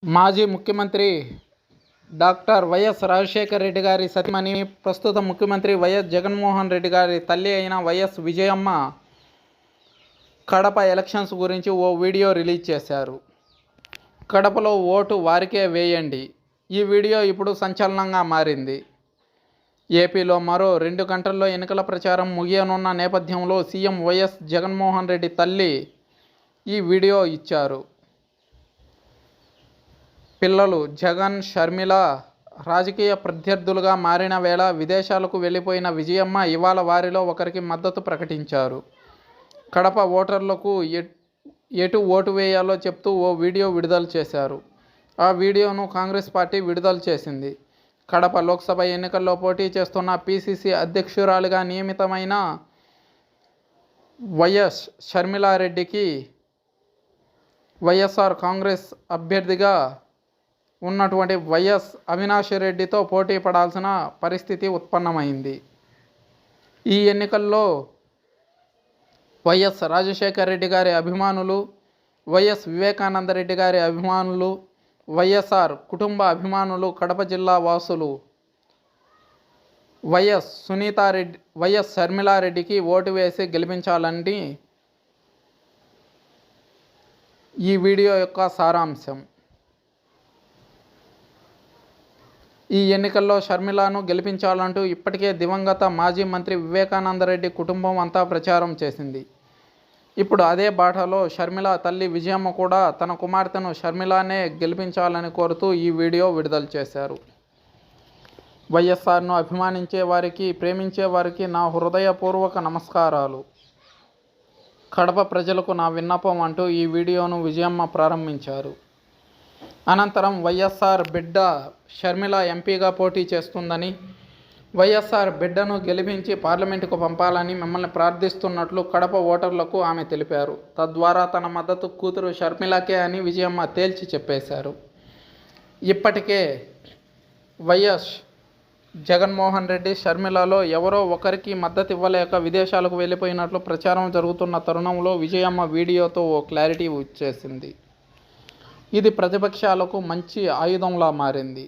మాజీ ముఖ్యమంత్రి doctor YS Rajasekhara Reddy గారి సతీమణి, ప్రస్తుత ముఖ్యమంత్రి వైఎస్ జగన్మోహన్ రెడ్డి గారి తల్లి అయిన వైఎస్ విజయమ్మ కడప ఎలక్షన్స్ గురించి ఓ వీడియో రిలీజ్ చేశారు. కడపలో ఓటు వారికే వేయండి. ఈ వీడియో ఇప్పుడు సంచలనంగా మారింది. ఏపీలో మరో 2 గంటల్లో ఎన్నికల ప్రచారం ముగియనున్న నేపథ్యంలో సీఎం వైఎస్ జగన్మోహన్ రెడ్డి తల్లి ఈ వీడియో ఇచ్చారు. పిల్లలు జగన్, షర్మిల రాజకీయ ప్రత్యర్థులుగా మారిన వేళ విదేశాలకు వెళ్ళిపోయిన విజయమ్మ ఇవాళ వారిలో ఒకరికి మద్దతు ప్రకటించారు. కడప ఓటర్లకు ఎటు ఓటు వేయాలో చెప్తూ ఓ వీడియో విడుదల చేశారు. ఆ వీడియోను కాంగ్రెస్ పార్టీ విడుదల చేసింది. కడప లోక్సభ ఎన్నికల్లో పోటీ చేస్తున్న పీసీసీ అధ్యక్షురాలిగా నియమితమైన వైఎస్ షర్మిలారెడ్డికి వైఎస్ఆర్ కాంగ్రెస్ అభ్యర్థిగా ఉన్నటువంటి వైఎస్ అవినాష్ రెడ్డితో పోటీ పడాల్సిన పరిస్థితి ఉత్పన్నమైంది. ఈ ఎన్నికల్లో వైఎస్ రాజశేఖర రెడ్డి గారి అభిమానులు, వైఎస్ వివేకానంద రెడ్డి గారి అభిమానులు, వైఎస్ఆర్ కుటుంబ అభిమానులు, కడప జిల్లా వాసులు వైఎస్ షర్మిలారెడ్డికి ఓటు వేసి గెలిపించాలని ఈ వీడియో యొక్క సారాంశం. ఈ ఎన్నికల్లో షర్మిలను గెలిపించాలంటూ ఇప్పటికే దివంగత మాజీ మంత్రి వివేకానందరెడ్డి కుటుంబం అంతా ప్రచారం చేసింది. ఇప్పుడు అదే బాటలో షర్మిల తల్లి విజయమ్మ కూడా తన కుమార్తెను షర్మిలానే గెలిపించాలని కోరుతూ ఈ వీడియో విడుదల చేశారు. వైఎస్ఆర్ను అభిమానించే వారికి, ప్రేమించే వారికి నా హృదయపూర్వక నమస్కారాలు. కడప ప్రజలకు నా విన్నపం అంటూ ఈ వీడియోను విజయమ్మ ప్రారంభించారు. అనంతరం వైఎస్ఆర్ బిడ్డ షర్మిల ఎంపీగా పోటీ చేస్తుందని, వైఎస్ఆర్ బిడ్డను గెలిపించి పార్లమెంటుకు పంపాలని మిమ్మల్ని ప్రార్థిస్తున్నట్లు కడప ఓటర్లకు ఆమె తెలిపారు. తద్వారా తన మద్దతు కూతురు షర్మిలకే అని విజయమ్మ తేల్చి చెప్పేశారు. ఇప్పటికే వైఎస్ జగన్మోహన్ రెడ్డి షర్మిలలో ఎవరో ఒకరికి మద్దతు ఇవ్వలేక విదేశాలకు వెళ్ళిపోయినట్లు ప్రచారం జరుగుతున్న తరుణంలో విజయమ్మ వీడియోతో ఓ క్లారిటీ వచ్చేసింది. ఇది ప్రతిపక్షాలకు మంచి ఆయుధంలా మారింది.